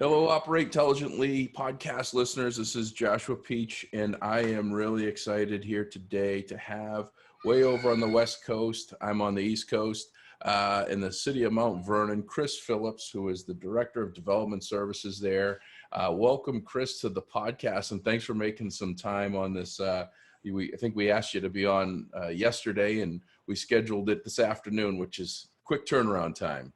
Hello, Operate Intelligently podcast listeners. This is Joshua Peach, and I am really excited here today to have way over on the West Coast. I'm on the East Coast in the City of Mount Vernon, Chris Phillips, who is the Director of Development Services there. Welcome, Chris, to the podcast, and thanks for making some time on this. I think we asked you to be on yesterday, and we scheduled it this afternoon, which is quick turnaround time.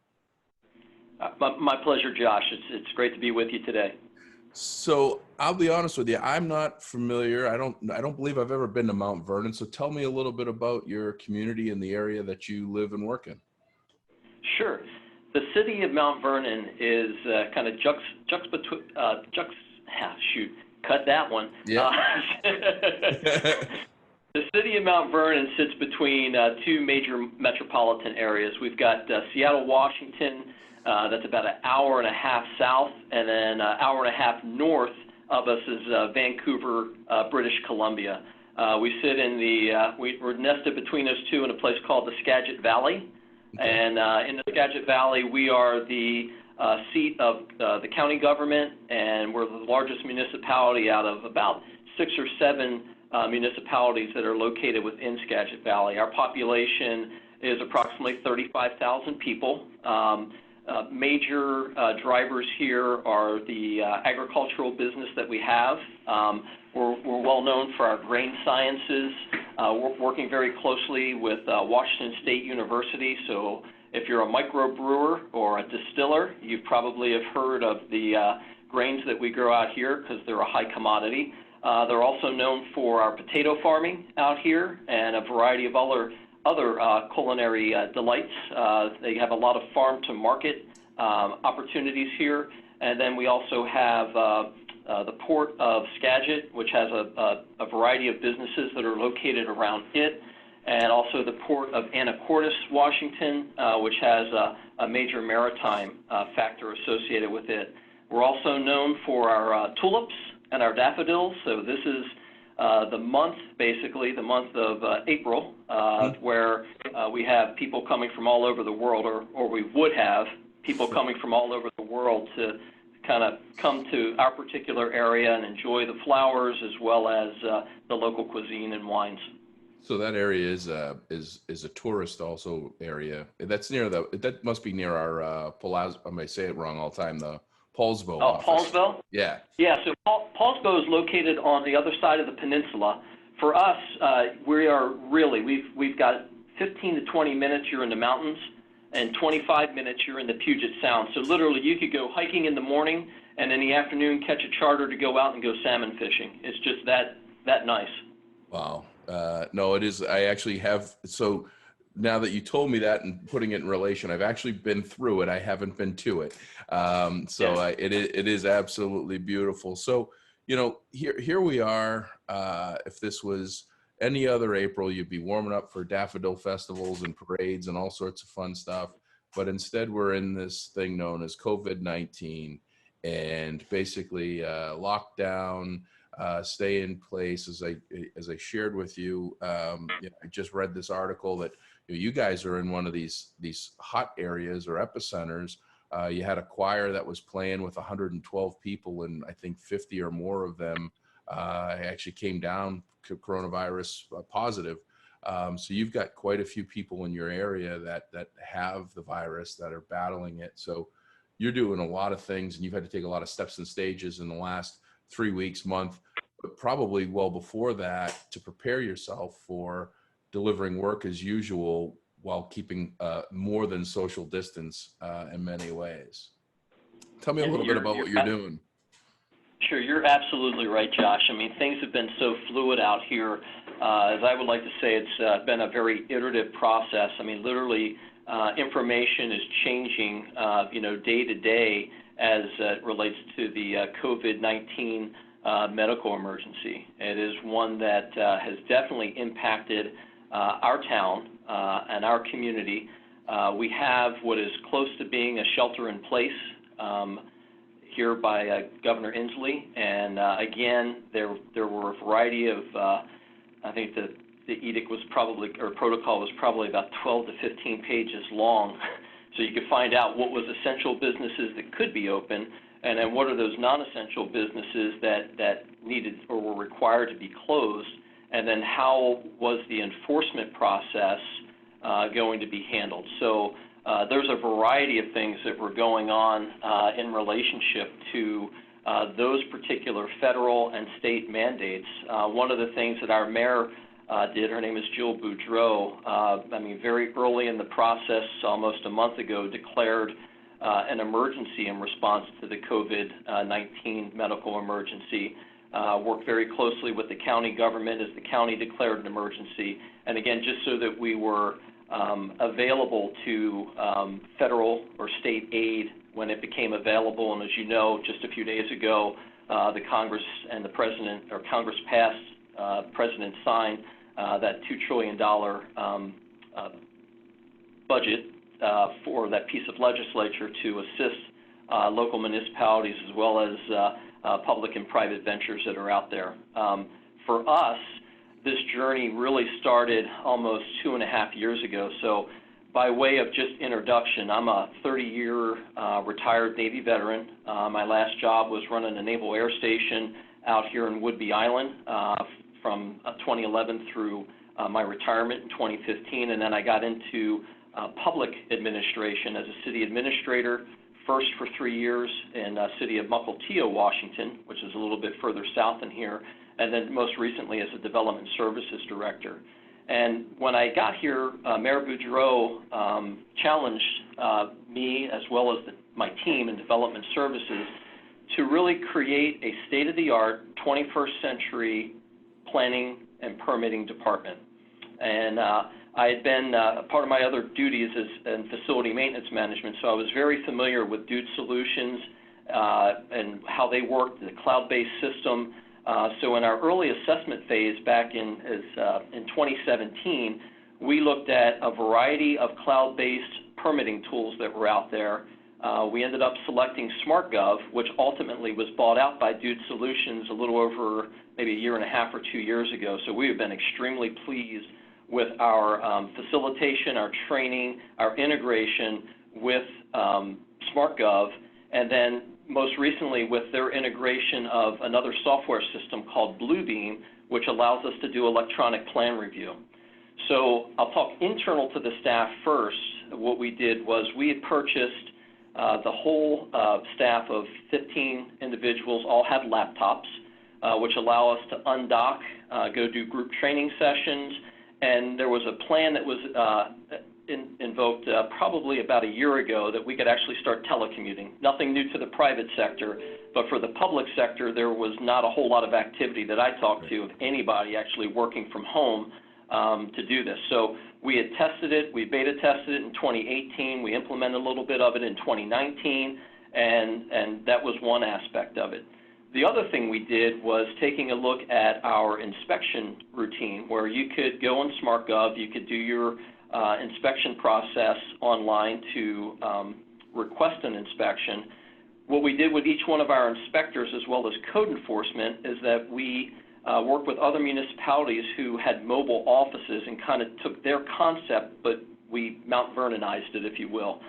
My pleasure, Josh. It's great to be with you today. So I'll be honest with you. I'm not familiar. I don't believe I've ever been to Mount Vernon. So tell me a little bit about your community and the area that you live and work in. Sure. The City of Mount Vernon is kind of cut that one. Yeah. The City of Mount Vernon sits between two major metropolitan areas. We've got Seattle, Washington. That's about an hour and a half south, and then an hour and a half north of us is Vancouver, British Columbia. We sit in we're nested between those two in a place called the Skagit Valley. Okay. And in the Skagit Valley, we are the seat of the county government, and we're the largest municipality out of about 6 or 7 municipalities that are located within Skagit Valley. Our population is approximately 35,000 people. Major drivers here are the agricultural business that we have. We're well known for our grain sciences. We're working very closely with Washington State University. So if you're a microbrewer or a distiller, you probably have heard of the grains that we grow out here because they're a high commodity. They're also known for our potato farming out here and a variety of other culinary delights. They have a lot of farm-to-market opportunities here. And then we also have the Port of Skagit, which has a variety of businesses that are located around it, and also the Port of Anacortes, Washington, which has a major maritime factor associated with it. We're also known for our tulips and our daffodils. So this is the month, basically, the month of April, where we have people coming from all over the world, or we would have people coming from all over the world to kind of come to our particular area and enjoy the flowers as well as the local cuisine and wines. So that area is a tourist also area. That's near that must be near our Palazzo. I may say it wrong all the time. The Paulsbo office. Paulsbo? Yeah. Yeah, so Paulsbo is located on the other side of the peninsula. For us, we've got 15 to 20 minutes you're in the mountains, and 25 minutes you're in the Puget Sound. So literally you could go hiking in the morning and in the afternoon catch a charter to go out and go salmon fishing. It's just that nice. Wow. No, it is. I actually have. So now that you told me that and putting it in relation, I've actually been through it. I haven't been to it. It is absolutely beautiful. So, here we are. If this was any other April, you'd be warming up for daffodil festivals and parades and all sorts of fun stuff. But instead, we're in this thing known as COVID-19 and basically lockdown, stay in place. As I shared with you, I just read this article that you guys are in one of these hot areas or epicenters. You had a choir that was playing with 112 people, and I think 50 or more of them actually came down coronavirus positive. So you've got quite a few people in your area that have the virus, that are battling it. So you're doing a lot of things, and you've had to take a lot of steps and stages in the last 3 weeks, month, but probably well before that to prepare yourself for delivering work as usual while keeping more than social distance in many ways. Tell me a little bit about what you're doing. Sure, you're absolutely right, Josh. I mean, things have been so fluid out here. As I would like to say, it's been a very iterative process. I mean, literally, information is changing, day to day as it relates to the COVID-19 medical emergency. It is one that has definitely impacted our town and our community. We have what is close to being a shelter in place here by Governor Inslee, and again, there were a variety of, I think the edict was probably, or protocol was probably about 12 to 15 pages long. So you could find out what was essential businesses that could be open, and then what are those non-essential businesses that needed or were required to be closed, and then how was the enforcement process going to be handled. So there's a variety of things that were going on in relationship to those particular federal and state mandates. One of the things that our mayor did, her name is Jill Boudreau, very early in the process, almost a month ago, declared an emergency in response to the COVID-19 medical emergency. Worked very closely with the county government as the county declared an emergency. And again, just so that we were available to federal or state aid when it became available. And as you know, just a few days ago, the Congress and the President, or Congress passed, President signed that $2 trillion budget for that piece of legislature to assist local municipalities as well as public and private ventures that are out there. For us, this journey really started almost 2.5 years ago. So by way of just introduction, I'm a 30-year retired Navy veteran. My last job was running a naval air station out here in Whidbey Island from 2011 through my retirement in 2015, and then I got into public administration as a city administrator, first for 3 years in City of Mukilteo, Washington, which is a little bit further south than here, and then most recently as a development services director. And when I got here, Mayor Boudreau challenged me as well as my team in development services to really create a state-of-the-art 21st century planning and permitting department. And I had been, part of my other duties is in facility maintenance management, so I was very familiar with Dude Solutions and how they worked, the cloud-based system. So in our early assessment phase back in 2017, we looked at a variety of cloud-based permitting tools that were out there. We ended up selecting SmartGov, which ultimately was bought out by Dude Solutions a little over maybe 1.5 years or 2 years ago. So we have been extremely pleased with our facilitation, our training, our integration with SmartGov, and then most recently with their integration of another software system called Bluebeam, which allows us to do electronic plan review. So I'll talk internal to the staff first. What we did was we had purchased the whole staff of 15 individuals, all had laptops, which allow us to undock, go do group training sessions, and there was a plan that was invoked probably about 1 year ago that we could actually start telecommuting. Nothing new to the private sector, but for the public sector, there was not a whole lot of activity that I talked to of anybody actually working from home to do this. So we had tested it, we beta tested it in 2018, we implemented a little bit of it in 2019, and that was one aspect of it. The other thing we did was taking a look at our inspection routine, where you could go on SmartGov, you could do your inspection process online to request an inspection. What we did with each one of our inspectors as well as code enforcement is that we worked with other municipalities who had mobile offices and kind of took their concept, but we Mount Vernonized it, if you will.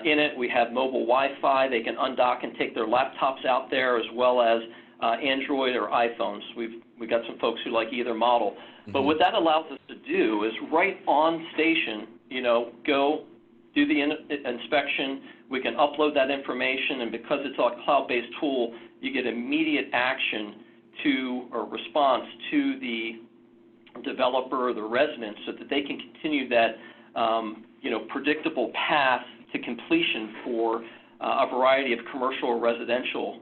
In it, we have mobile Wi-Fi. They can undock and take their laptops out there, as well as Android or iPhones. We've got some folks who like either model. Mm-hmm. But what that allows us to do is right on station, go do the inspection. We can upload that information, and because it's a cloud-based tool, you get immediate action or response to the developer or the resident so that they can continue that predictable path to completion for a variety of commercial or residential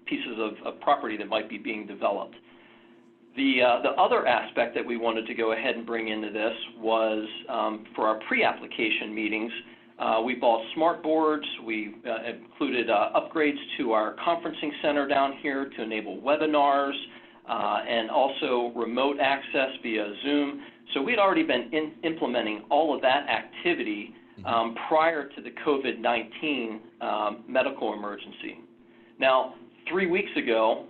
pieces of property that might be being developed. The other aspect that we wanted to go ahead and bring into this was for our pre-application meetings, we bought smart boards. We included upgrades to our conferencing center down here to enable webinars and also remote access via Zoom. So we'd already been implementing all of that activity prior to the COVID-19 medical emergency. Now, 3 weeks ago,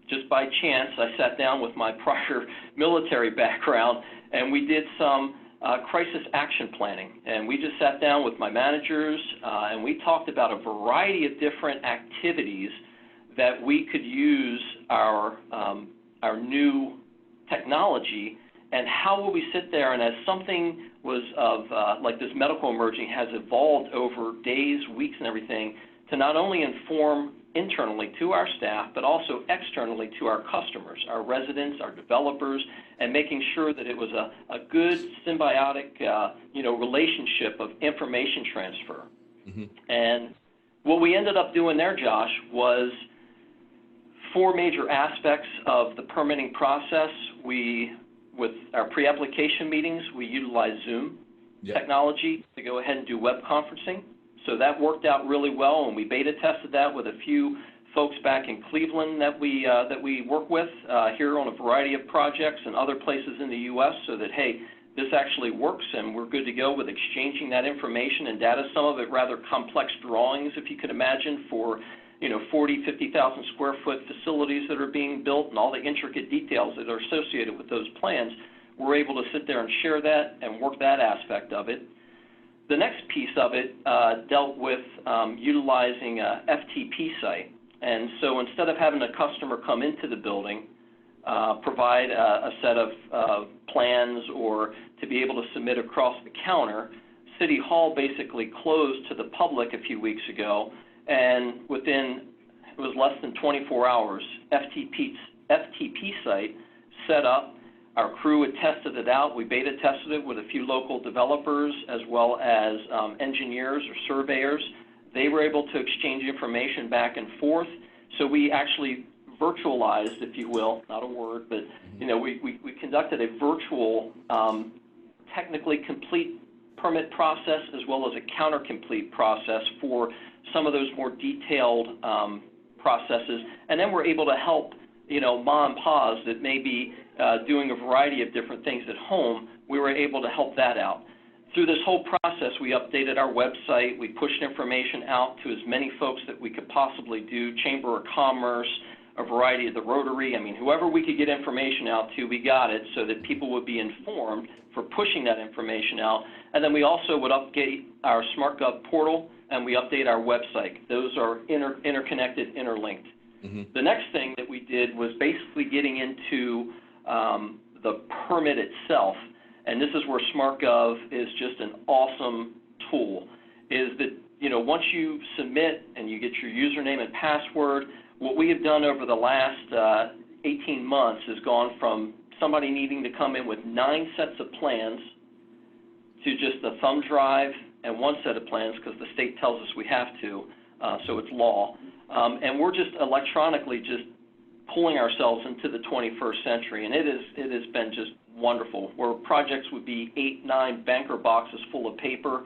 just by chance, I sat down with my prior military background, and we did some crisis action planning. And we just sat down with my managers and we talked about a variety of different activities that we could use our new technology, and how will we sit there, and as something was of like this medical emerging has evolved over days, weeks, and everything, to not only inform internally to our staff, but also externally to our customers, our residents, our developers, and making sure that it was a good symbiotic relationship of information transfer. Mm-hmm. And what we ended up doing there, Josh, was 4 major aspects of the permitting process. With our pre-application meetings, we utilize Zoom technology to go ahead and do web conferencing. So that worked out really well, and we beta tested that with a few folks back in Cleveland that we work with here on a variety of projects and other places in the U.S. so that, hey, this actually works and we're good to go with exchanging that information and data, some of it rather complex drawings, if you could imagine, for 40, 50,000 square foot facilities that are being built and all the intricate details that are associated with those plans. We're able to sit there and share that and work that aspect of it. The next piece of it dealt with utilizing a FTP site. And so instead of having a customer come into the building, provide a set of plans or to be able to submit across the counter, City Hall basically closed to the public a few weeks ago, and within, it was less than 24 hours, FTP site set up. Our crew had tested it out. We beta tested it with a few local developers as well as engineers or surveyors. They were able to exchange information back and forth. So we actually virtualized, if you will, not a word, but we conducted a virtual technically complete permit process as well as a counter complete process for some of those more detailed processes. And then we're able to help mom and pa's that may be doing a variety of different things at home. We were able to help that out. Through this whole process, we updated our website. We pushed information out to as many folks that we could possibly do, Chamber of Commerce, a variety of the Rotary. I mean, whoever we could get information out to, we got it so that people would be informed for pushing that information out. And then we also would update our SmartGov portal and we update our website. Those are interconnected, interlinked. Mm-hmm. The next thing that we did was basically getting into the permit itself, and this is where SmartGov is just an awesome tool, is that, once you submit and you get your username and password, what we have done over the last 18 months has gone from somebody needing to come in with 9 sets of plans to just a thumb drive and 1 set of plans because the state tells us we have to, so it's law. And we're just electronically just pulling ourselves into the 21st century, and it has been just wonderful. Where projects would be 8, 9 banker boxes full of paper,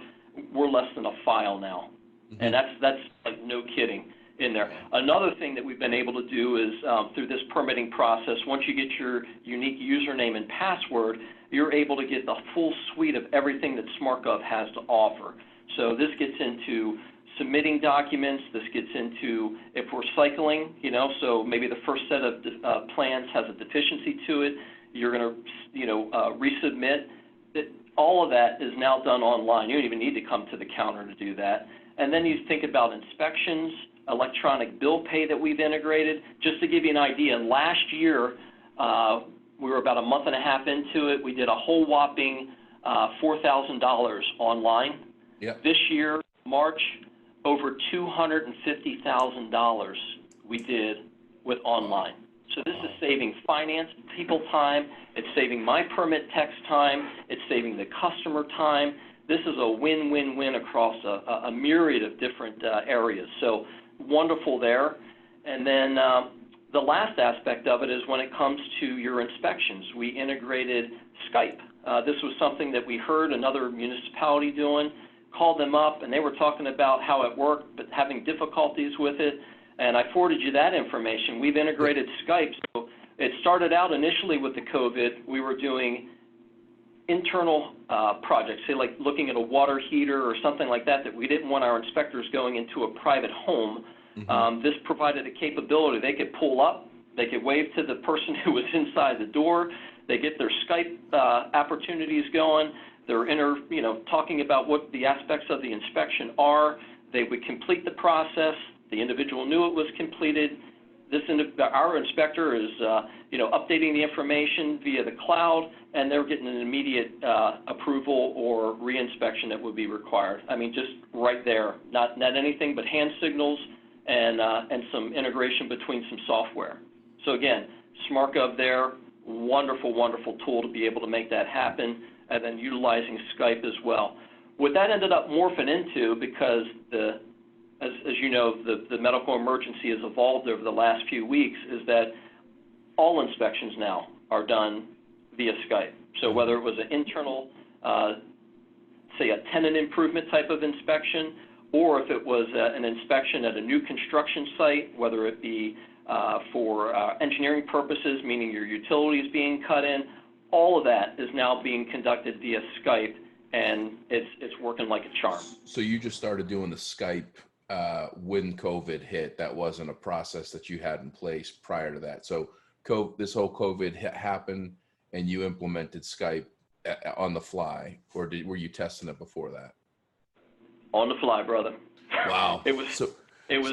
we're less than a file now, mm-hmm. and that's like no kidding in there. Another thing that we've been able to do is through this permitting process, once you get your unique username and password, you're able to get the full suite of everything that SmartGov has to offer. So this gets into submitting documents. This gets into if we're cycling, so maybe the first set of plans has a deficiency to it, you're going to, resubmit. All of that is now done online. You don't even need to come to the counter to do that. And then you think about inspections, electronic bill pay that we've integrated. Just to give you an idea, last year, we were about a month and a half into it. We did a whole whopping $4,000 online. Yep. This year, March, over $250,000 we did with online. So this is saving finance people time. It's saving my permit text time. It's saving the customer time. This is a win-win-win across a myriad of different areas. So wonderful there. And then the last aspect of it is when it comes to your inspections. We integrated Skype. This was something that we heard another municipality doing, called them up, and they were talking about how it worked, but having difficulties with it. And I forwarded you that information. We've integrated Skype. So it started out initially with the COVID. We were doing internal projects, say like looking at a water heater or something like that we didn't want our inspectors going into a private home. Mm-hmm. This provided a capability. They could pull up, they could wave to the person who was inside the door, they get their Skype opportunities going, They're talking about what the aspects of the inspection are. They would complete the process. The individual knew it was completed. Our inspector is, updating the information via the cloud, and they're getting an immediate approval or reinspection that would be required. I mean, just right there, not anything but hand signals and some integration between some software. So again, SmartGov there, wonderful, wonderful tool to be able to make that happen, and then utilizing Skype as well. What that ended up morphing into, because as you know, the medical emergency has evolved over the last few weeks, is that all inspections now are done via Skype. So whether it was an internal, say a tenant improvement type of inspection, or if it was an inspection at a new construction site, whether it be for engineering purposes, meaning your utilities being cut in, all of that is now being conducted via Skype, and it's working like a charm. So you just started doing the Skype when COVID hit. That wasn't a process that you had in place prior to that. So this whole COVID happened, and you implemented Skype on the fly, or were you testing it before that? On the fly, brother. Wow. It was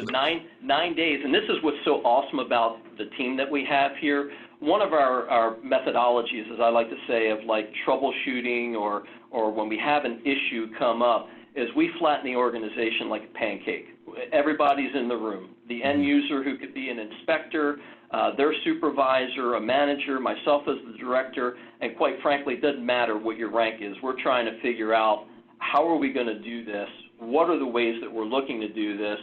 9 days, and this is what's so awesome about the team that we have here. One of our methodologies, as I like to say, of like troubleshooting or when we have an issue come up, is we flatten the organization like a pancake. Everybody's in the room. The end user, who could be an inspector, their supervisor, a manager, myself as the director, and quite frankly, it doesn't matter what your rank is. We're trying to figure out, how are we going to do this? What are the ways that we're looking to do this?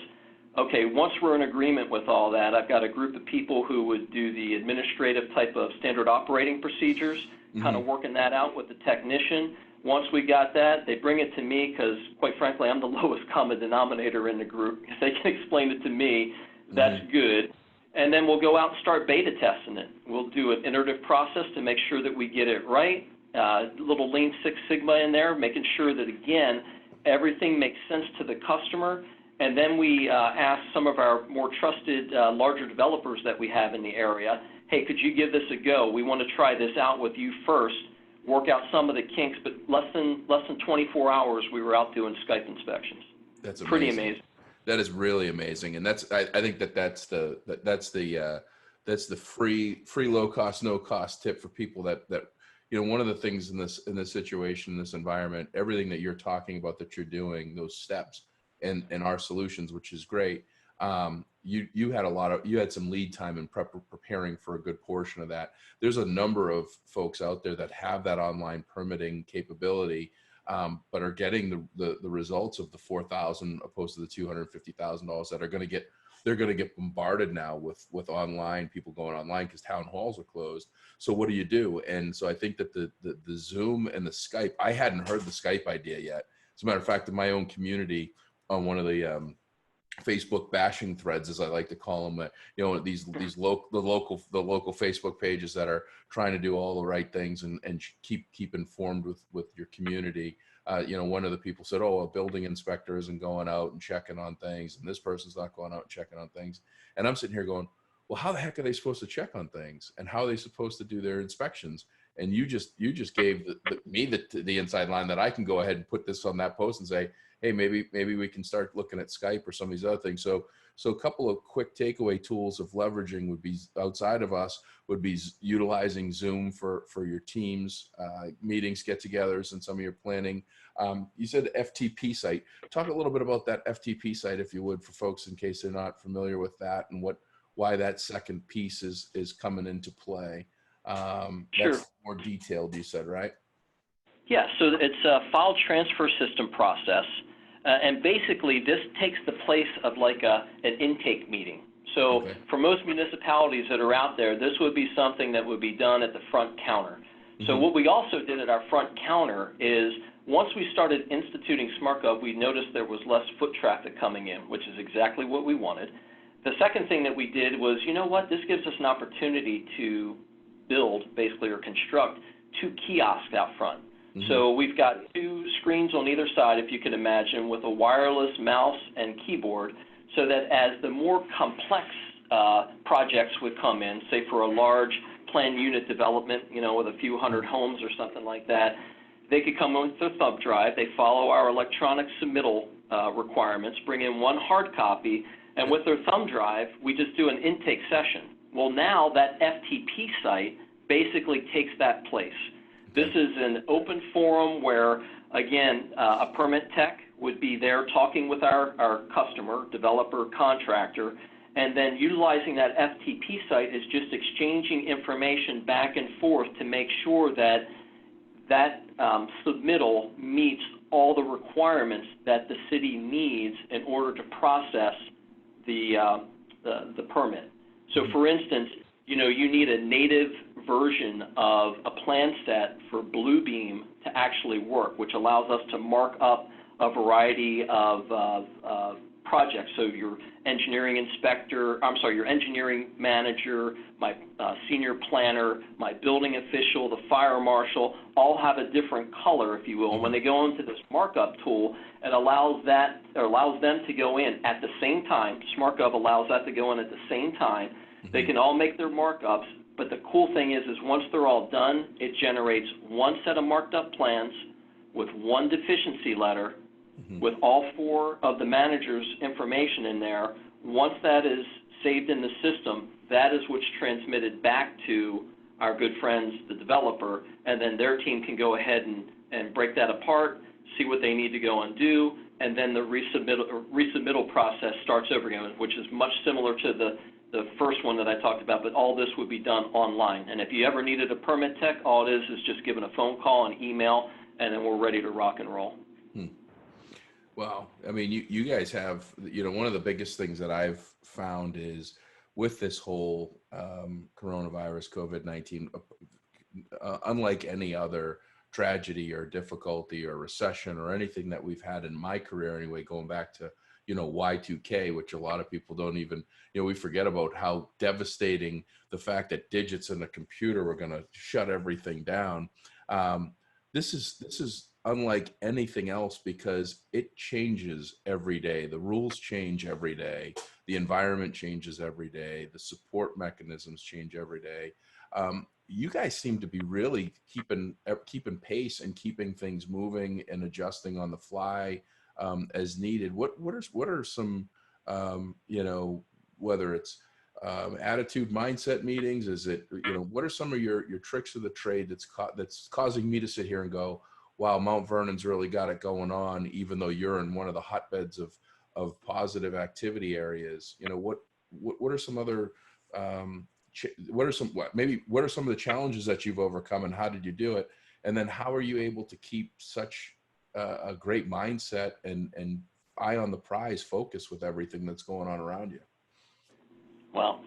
Okay, once we're in agreement with all that, I've got a group of people who would do the administrative type of standard operating procedures, kind of working that out with the technician. Once we got that, they bring it to me because, quite frankly, I'm the lowest common denominator in the group. If they can explain it to me, that's good. And then we'll go out and start beta testing it. We'll do an iterative process to make sure that we get it right. Little Lean Six Sigma in there, making sure that, again, everything makes sense to the customer. And then we ask some of our more trusted, larger developers that we have in the area, hey, could you give this a go? We want to try this out with you first, work out some of the kinks, but less than 24 hours we were out doing Skype inspections. That's amazing. Pretty amazing. That is really amazing, and I think that's the free low cost, no cost tip for people that one of the things in this situation, in this environment, everything that you're talking about that you're doing, those steps and our solutions, which is great. You had some lead time in preparing for a good portion of that. There's a number of folks out there that have that online permitting capability, but are getting the results of the $4,000 opposed to the $250,000 that they're going to get bombarded now with online, people going online because town halls are closed. So what do you do? And so I think that the Zoom and the Skype, I hadn't heard the Skype idea yet. As a matter of fact, in my own community, on one of the Facebook bashing threads, as I like to call them, the local Facebook pages that are trying to do all the right things and keep informed with your community. One of the people said, "Oh, a building inspector isn't going out and checking on things, and this person's not going out and checking on things." And I'm sitting here going, "Well, how the heck are they supposed to check on things, and how are they supposed to do their inspections?" And you just gave me the inside line that I can go ahead and put this on that post and say, hey, maybe we can start looking at Skype or some of these other things. So a couple of quick takeaway tools of leveraging would be, outside of us, would be utilizing Zoom for your teams, meetings, get-togethers, and some of your planning. You said FTP site. Talk a little bit about that FTP site, if you would, for folks in case they're not familiar with that, and why that second piece is coming into play. Sure. That's more detailed, you said, right? Yeah, so it's a file transfer system process. And basically, this takes the place of like an intake meeting. So for most municipalities that are out there, this would be something that would be done at the front counter. So what we also did at our front counter is, once we started instituting SmartGov, we noticed there was less foot traffic coming in, which is exactly what we wanted. The second thing that we did was, you know what, this gives us an opportunity to build, basically, or construct 2 kiosks out front. So we've got 2 screens on either side, if you can imagine, with a wireless mouse and keyboard, so that as the more complex projects would come in, say for a large planned unit development, with a few hundred homes or something like that, they could come in with their thumb drive. They follow our electronic submittal requirements, bring in one hard copy, and with their thumb drive, we just do an intake session. Well, now that FTP site basically takes that place. This is an open forum where, again, a permit tech would be there talking with our customer, developer, contractor, and then utilizing that FTP site is just exchanging information back and forth to make sure that submittal meets all the requirements that the city needs in order to process the permit. So, for instance, you need a native version of a plan set for Bluebeam to actually work, which allows us to mark up a variety of projects. So your engineering your engineering manager, my senior planner, my building official, the fire marshal, all have a different color, if you will. And when they go into this markup tool, it allows them to go in at the same time. SmartGov allows that to go in at the same time. They can all make their markups, but the cool thing is once they're all done, it generates one set of marked up plans with one deficiency letter with all four of the manager's information in there. Once that is saved in the system, that is what's transmitted back to our good friends, the developer, and then their team can go ahead and break that apart, see what they need to go and do, and then the resubmittal process starts over again, which is much similar to the first one that I talked about, but all this would be done online. And if you ever needed a permit tech, all it is just giving a phone call and email, and then we're ready to rock and roll. Wow. I mean, you guys have, one of the biggest things that I've found is with this whole coronavirus, COVID-19, unlike any other tragedy or difficulty or recession or anything that we've had in my career anyway, going back to, Y2K, which a lot of people don't even, we forget about how devastating the fact that digits in a computer were going to shut everything down. This is unlike anything else because it changes every day. The rules change every day. The environment changes every day. The support mechanisms change every day. You guys seem to be really keeping pace and keeping things moving and adjusting on the fly as needed. What are some whether it's attitude mindset meetings? Is it what are some of your tricks of the trade that's causing me to sit here and go, wow, Mount Vernon's really got it going on, even though you're in one of the hotbeds of positive activity areas? What are some other what are some of the challenges that you've overcome, and how did you do it? And then how are you able to keep such a great mindset and eye on the prize focus with everything that's going on around you? Well,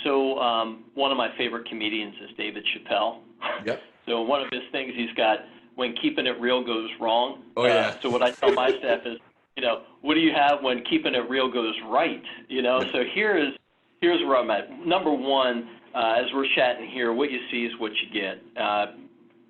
so one of my favorite comedians is David Chappelle. Yep. So one of his things he's got, when keeping it real goes wrong. Oh, yeah. So what I tell my staff is, what do you have when keeping it real goes right? So here's where I'm at. Number one, as we're chatting here, what you see is what you get.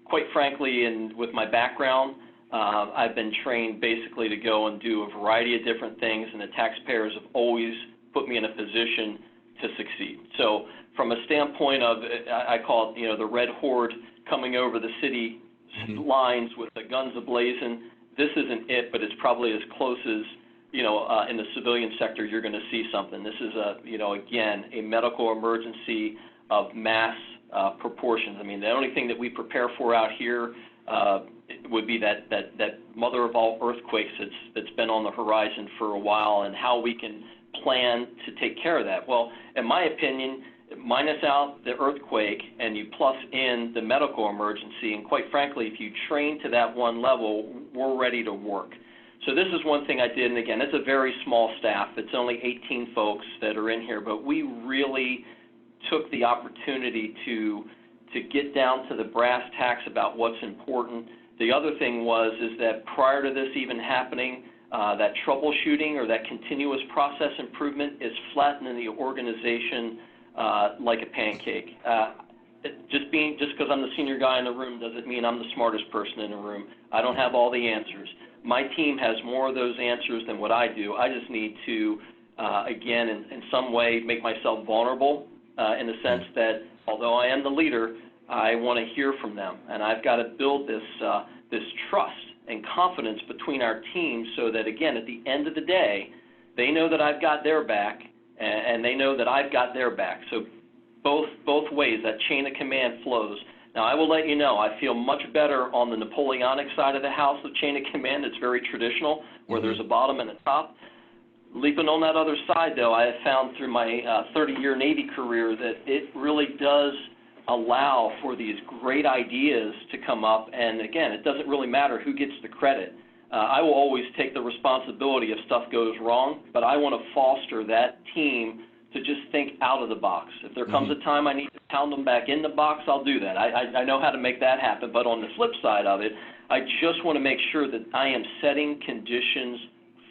Quite frankly, and with my background, I've been trained basically to go and do a variety of different things, and the taxpayers have always put me in a position to succeed. So from a standpoint of, I call it, the red horde coming over the city lines with the guns ablazing, this isn't it, but it's probably as close as, in the civilian sector you're going to see something. This is again, a medical emergency of mass proportions. I mean, the only thing that we prepare for out here would be that mother of all earthquakes that's been on the horizon for a while, and how we can plan to take care of that. Well, in my opinion, minus out the earthquake and you plus in the medical emergency, and quite frankly, if you train to that one level, we're ready to work. So this is one thing I did, and again, it's a very small staff. It's only 18 folks that are in here, but we really took the opportunity to get down to the brass tacks about what's important. The other thing is that prior to this even happening, that troubleshooting or that continuous process improvement is flattening the organization like a pancake. Just because I'm the senior guy in the room doesn't mean I'm the smartest person in the room. I don't have all the answers. My team has more of those answers than what I do. I just need to, again, in some way, make myself vulnerable in the sense that although I am the leader, I want to hear from them, and I've got to build this this trust and confidence between our teams so that, again, at the end of the day, they know that I've got their back and they know that I've got their back. So both ways, that chain of command flows. Now, I will let you know, I feel much better on the Napoleonic side of the house of chain of command. It's very traditional, where there's a bottom and a top. Leaping on that other side, though, I have found through my 30-year Navy career that it really does allow for these great ideas to come up. And, again, it doesn't really matter who gets the credit. I will always take the responsibility if stuff goes wrong, but I want to foster that team to just think out of the box. If there comes a time I need to pound them back in the box, I'll do that. I know how to make that happen. But on the flip side of it, I just want to make sure that I am setting conditions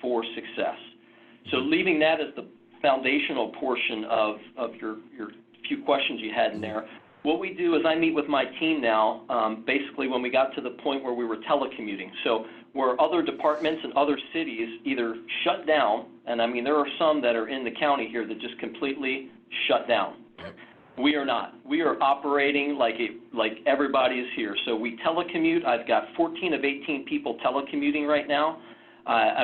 for success. So leaving that as the foundational portion of your few questions you had in there, what we do is I meet with my team now, basically when we got to the point where we were telecommuting. So where other departments and other cities either shut down, and I mean there are some that are in the county here that just completely shut down. We are not. We are operating like everybody is here. So we telecommute. I've got 14 of 18 people telecommuting right now.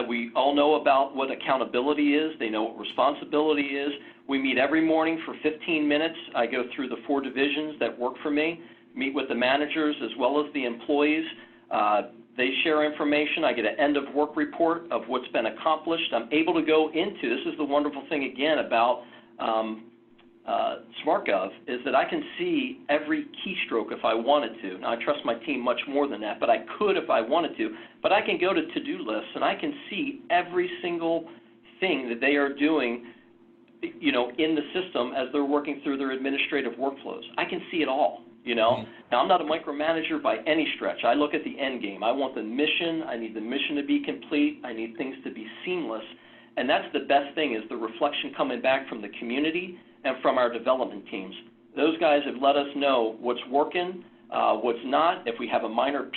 We all know about what accountability is. They know what responsibility is. We meet every morning for 15 minutes. I go through the 4 divisions that work for me, meet with the managers as well as the employees. They share information. I get an end of work report of what's been accomplished. I'm able to go into, this is the wonderful thing again about SmartGov, is that I can see every keystroke if I wanted to. Now, I trust my team much more than that, but I could if I wanted to. But I can go to to-do lists, and I can see every single thing that they are doing, you know, in the system as they're working through their administrative workflows. I can see it all, you know. Now, I'm not a micromanager by any stretch. I look at the end game. I want the mission. I need the mission to be complete. I need things to be seamless. And that's the best thing, is the reflection coming back from the community and from our development teams. Those guys have let us know what's working, what's not. If we have a minor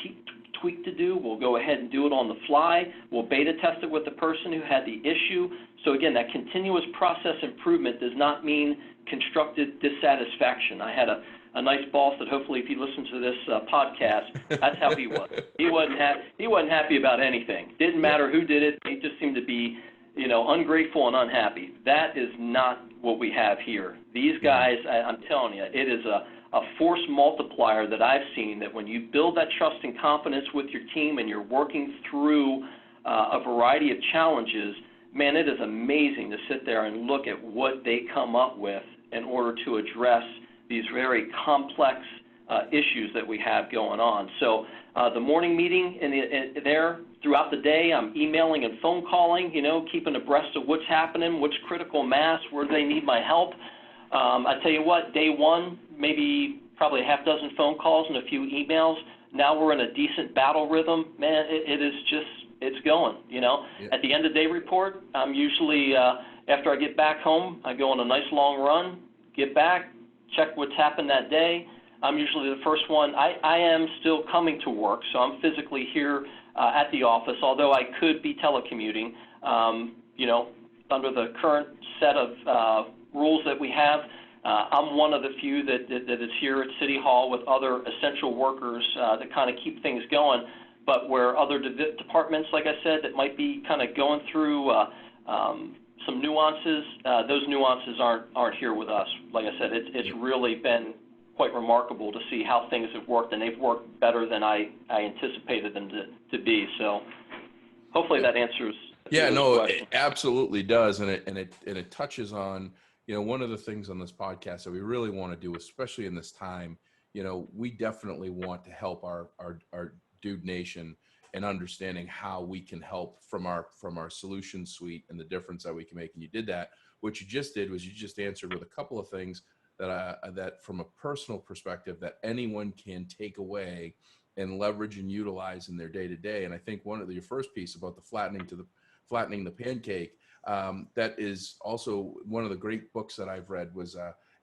tweak to do, we'll go ahead and do it on the fly. We'll beta test it with the person who had the issue. So again, that continuous process improvement does not mean constructive dissatisfaction. I had a nice boss that hopefully if he listens to this podcast, that's how he was. He wasn't happy about anything. Didn't matter who did it. He just seemed to be, you know, ungrateful and unhappy. That is not what we have here. These guys, I'm telling you, it is a force multiplier that I've seen, that when you build that trust and confidence with your team and you're working through a variety of challenges, man, it is amazing to sit there and look at what they come up with in order to address these very complex issues that we have going on. So the morning meeting there, throughout the day, I'm emailing and phone calling, you know, keeping abreast of what's happening, what's critical mass, where they need my help. I tell you what, day one, probably a half dozen phone calls and a few emails. Now we're in a decent battle rhythm. Man, it is just, it's going, you know. Yeah. At the end of day report, I'm usually, after I get back home, I go on a nice long run, get back, check what's happened that day. I'm usually the first one. I am still coming to work, so I'm physically here at the office, although I could be telecommuting. You know, under the current set of rules that we have, I'm one of the few that is here at City Hall with other essential workers that kind of keep things going. But where other departments, like I said, that might be kind of going through some nuances, those nuances aren't here with us. Like I said, it's really been quite remarkable to see how things have worked, and they've worked better than I anticipated them to be. So hopefully that answers. Yeah, no, it absolutely does, and it touches on, you know, one of the things on this podcast that we really want to do, especially in this time. You know, we definitely want to help our Dude Nation in understanding how we can help from our solution suite and the difference that we can make. And you did that. What you just did was you just answered with a couple of things that from a personal perspective that anyone can take away and leverage and utilize in their day to day. And I think one of your first piece about the flattening the pancake, that is also one of the great books that I've read was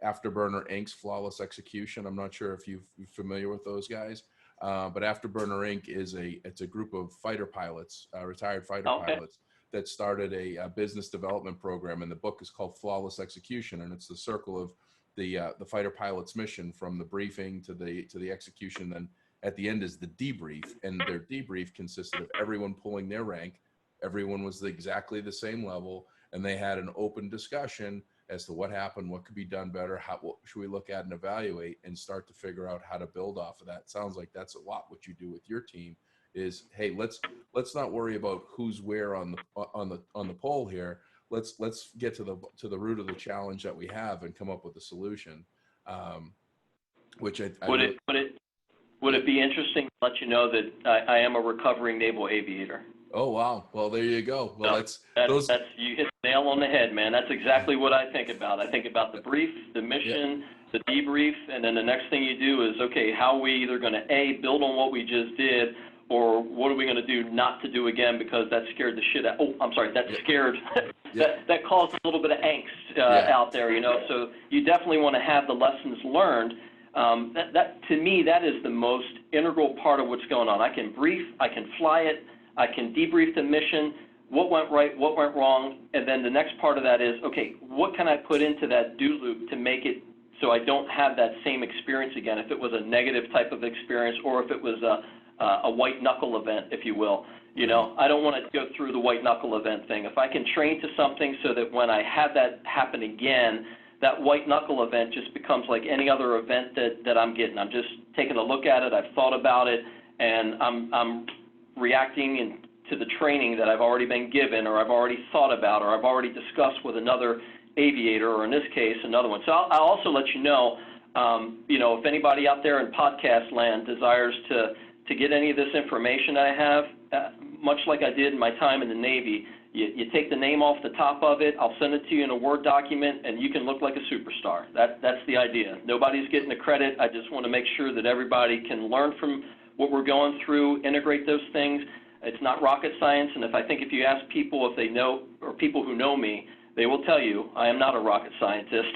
Afterburner Inc.'s Flawless Execution. I'm not sure if you're familiar with those guys, but Afterburner Inc. it's a group of fighter pilots, retired fighter pilots, that started a business development program, and the book is called Flawless Execution, and it's the circle of the fighter pilot's mission from the briefing to the execution at the end is the debrief, and their debrief consisted of everyone pulling their rank. Everyone was exactly the same level, and they had an open discussion as to what happened, what could be done better, what should we look at and evaluate, and start to figure out how to build off of that. Sounds like that's a lot what you do with your team. Is, hey, let's not worry about who's where on the poll here. Let's get to the root of the challenge that we have and come up with a solution. Which would it be interesting to let you know that I am a recovering naval aviator? Oh, wow. Well, there you go. Well, no, that's you hit the nail on the head, man. That's exactly what I think about. I think about the brief, the mission, the debrief, and then the next thing you do is, okay, how are we either going to build on what we just did, or what are we going to do not to do again because that scared the shit out. Oh, I'm sorry, that scared. that caused a little bit of angst out there, you know. So you definitely want to have the lessons learned. That to me, that is the most integral part of what's going on. I can brief, I can fly it, I can debrief the mission, what went right, what went wrong, and then the next part of that is, okay, what can I put into that do loop to make it so I don't have that same experience again, if it was a negative type of experience or if it was a white knuckle event, if you will. You know, I don't want to go through the white knuckle event thing. If I can train to something so that when I have that happen again, that white knuckle event just becomes like any other event that I'm getting. I'm just taking a look at it, I've thought about it, and I'm reacting to the training that I've already been given or I've already thought about or I've already discussed with another aviator, or in this case, another one. So I'll also let you know, if anybody out there in podcast land desires to get any of this information I have, much like I did in my time in the Navy, you take the name off the top of it, I'll send it to you in a Word document, and you can look like a superstar. That's the idea. Nobody's getting the credit. I just want to make sure that everybody can learn from what we're going through, integrate those things. It's not rocket science, and if you ask people if they know, or people who know me, they will tell you I am not a rocket scientist,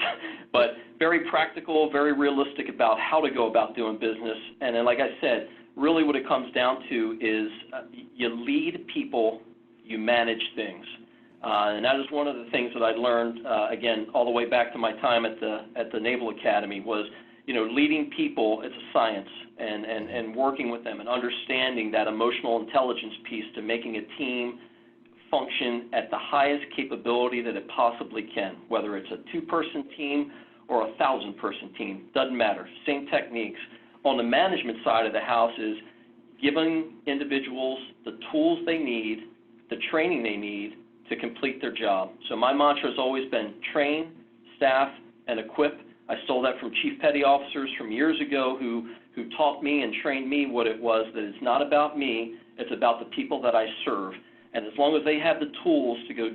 but very practical, very realistic about how to go about doing business. And then, like I said, really what it comes down to is you lead people, you manage things. And that is one of the things that I learned, again, all the way back to my time at the Naval Academy was, leading people, it's a science, and working with them and understanding that emotional intelligence piece to making a team function at the highest capability that it possibly can, whether it's a 2-person team or a 1,000-person team, doesn't matter, same techniques. On the management side of the house is giving individuals the tools they need, the training they need to complete their job. So my mantra has always been train, staff, and equip. I stole that from chief petty officers from years ago who taught me and trained me what it was, that it's not about me, it's about the people that I serve. And as long as they have the tools to go,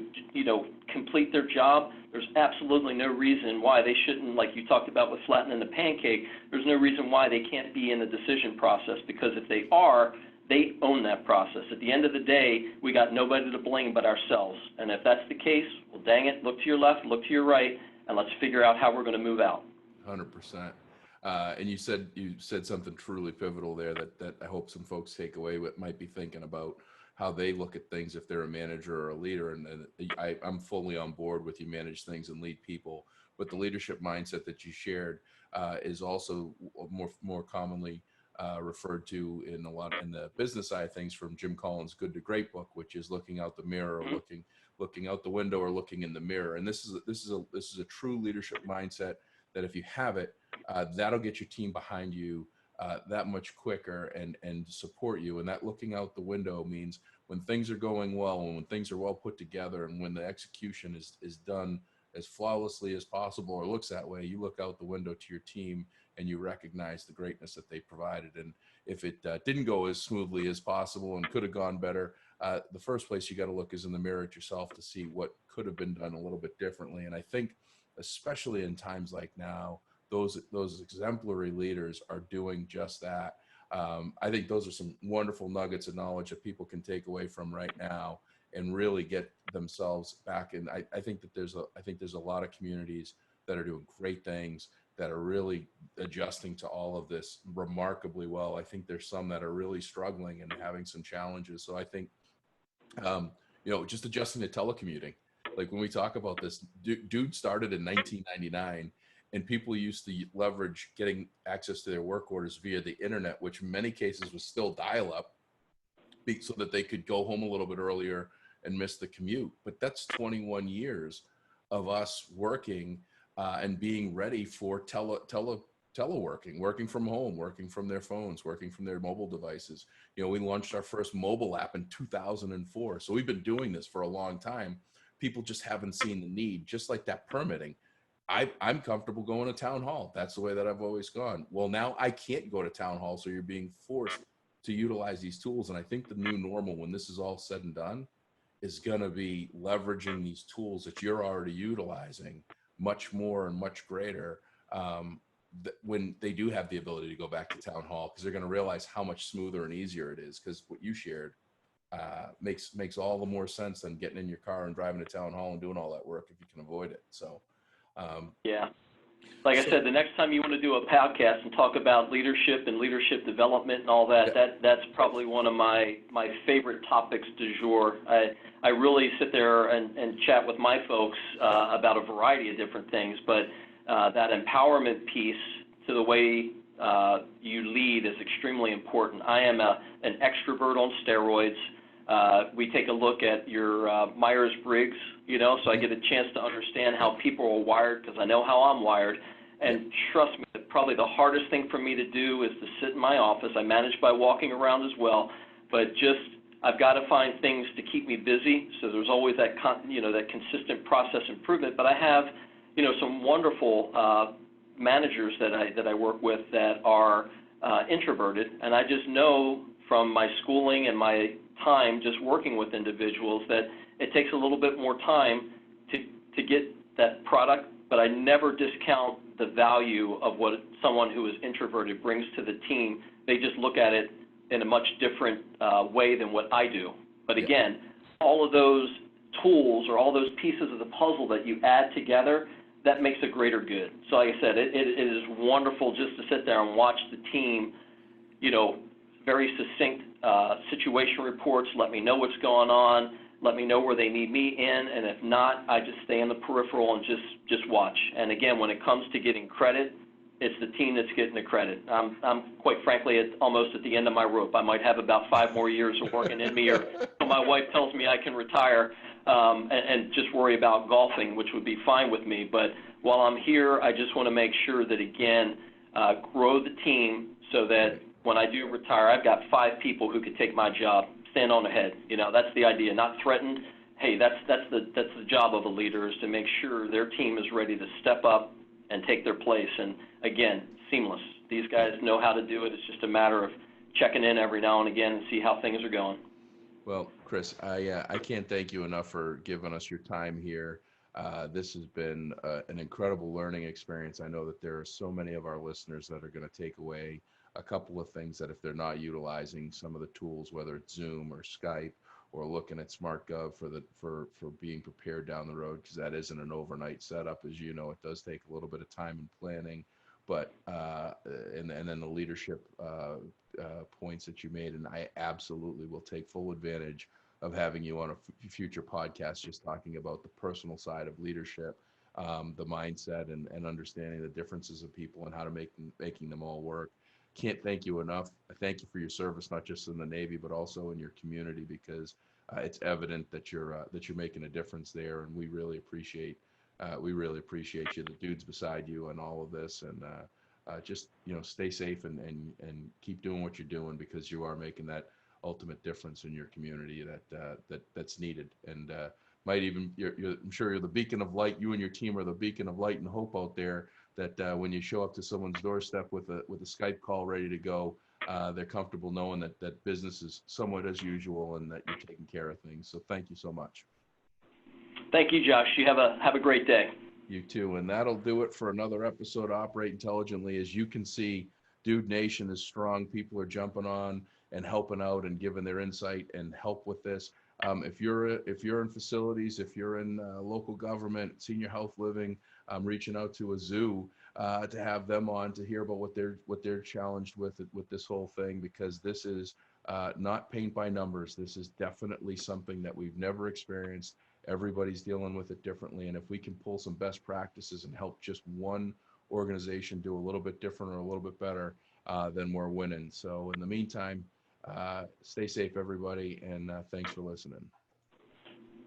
complete their job, there's absolutely no reason why they shouldn't, like you talked about with flattening the pancake, there's no reason why they can't be in the decision process, because if they are, they own that process. At the end of the day, we got nobody to blame but ourselves. And if that's the case, well, dang it, look to your left, look to your right, and let's figure out how we're going to move out. 100%. And you said something truly pivotal there that I hope some folks take away what might be thinking about how they look at things if they're a manager or a leader. And I'm fully on board with you manage things and lead people. But the leadership mindset that you shared is also more commonly referred to in the business side of things from Jim Collins' Good to Great book, which is looking out the mirror, or looking out the window, or looking in the mirror. And this is a true leadership mindset that if you have it, that'll get your team behind you that much quicker and support you. And that looking out the window means when things are going well and when things are well put together and when the execution is done as flawlessly as possible or looks that way, you look out the window to your team and you recognize the greatness that they provided. And if it didn't go as smoothly as possible and could have gone better, the first place you got to look is in the mirror at yourself to see what could have been done a little bit differently. And I think, especially in times like now, those exemplary leaders are doing just that. I think those are some wonderful nuggets of knowledge that people can take away from right now and really get themselves back. And I think that there's a lot of communities that are doing great things, that are really adjusting to all of this remarkably well. I think there's some that are really struggling and having some challenges. So I think, just adjusting to telecommuting. Like when we talk about this, dude started in 1999 and people used to leverage getting access to their work orders via the internet, which in many cases was still dial-up, so that they could go home a little bit earlier and miss the commute. But that's 21 years of us working and being ready for teleworking, working from home, working from their phones, working from their mobile devices. We launched our first mobile app in 2004. So we've been doing this for a long time. People just haven't seen the need, just like that permitting. I'm comfortable going to town hall. That's the way that I've always gone. Well, now I can't go to town hall, so you're being forced to utilize these tools. And I think the new normal, when this is all said and done, is going to be leveraging these tools that you're already utilizing much more and much greater when they do have the ability to go back to town hall, because they're going to realize how much smoother and easier it is. Because what you shared makes all the more sense than getting in your car and driving to town hall and doing all that work if you can avoid it. So yeah. Like I said, the next time you want to do a podcast and talk about leadership and leadership development and all that, that's probably one of my favorite topics du jour. I really sit there and chat with my folks about a variety of different things, but that empowerment piece to the way you lead is extremely important. I am an extrovert on steroids. We take a look at your Myers-Briggs, so I get a chance to understand how people are wired, because I know how I'm wired. And trust me, probably the hardest thing for me to do is to sit in my office. I manage by walking around as well, but I've got to find things to keep me busy. So there's always that that consistent process improvement. But I have some wonderful managers that I work with that are introverted, and I just know from my schooling and my time just working with individuals that it takes a little bit more time to get that product, but I never discount the value of what someone who is introverted brings to the team. They just look at it in a much different way than what I do. But again, all of those tools or all those pieces of the puzzle that you add together, that makes a greater good. So like I said, it is wonderful just to sit there and watch the team, very succinct situation reports, let me know what's going on, let me know where they need me in, and if not, I just stay in the peripheral and just watch. And again, when it comes to getting credit, it's the team that's getting the credit. I'm quite frankly almost at the end of my rope. I might have about 5 more years of working in me, or my wife tells me I can retire and just worry about golfing, which would be fine with me. But while I'm here, I just want to make sure that, again, grow the team so that when I do retire, I've got 5 people who could take my job, stand on ahead. That's the idea, not threatened. Hey, that's the job of a leader, is to make sure their team is ready to step up and take their place. And again, seamless. These guys know how to do it. It's just a matter of checking in every now and again and see how things are going. Well, Chris, I can't thank you enough for giving us your time here. This has been an incredible learning experience. I know that there are so many of our listeners that are going to take away a couple of things that if they're not utilizing some of the tools, whether it's Zoom or Skype or looking at SmartGov for being prepared down the road, because that isn't an overnight setup. As you know, it does take a little bit of time and planning, but and then the leadership points that you made, and I absolutely will take full advantage of having you on a future podcast, just talking about the personal side of leadership, the mindset and understanding the differences of people and how to making them all work. Can't thank you enough. I thank you for your service, not just in the Navy, but also in your community, because it's evident that you're making a difference there, and we really appreciate you, the dudes beside you, and all of this. And just stay safe and keep doing what you're doing, because you are making that ultimate difference in your community that's needed. And might even I'm sure you're the beacon of light. You and your team are the beacon of light and hope out there, that when you show up to someone's doorstep with a Skype call ready to go, they're comfortable knowing that business is somewhat as usual and that you're taking care of things. So thank you so much. Thank you, Josh. You have a great day. You too. And that'll do it for another episode of Operate Intelligently. As you can see, Dude Nation is strong. People are jumping on and helping out and giving their insight and help with this. If you're in facilities, if you're in local government, senior health living, I'm reaching out to a zoo to have them on to hear about what they're challenged with this whole thing, because this is not paint by numbers. This is definitely something that we've never experienced. Everybody's dealing with it differently, and if we can pull some best practices and help just one organization do a little bit different or a little bit better, then we're winning. So in the meantime, stay safe, everybody, and thanks for listening.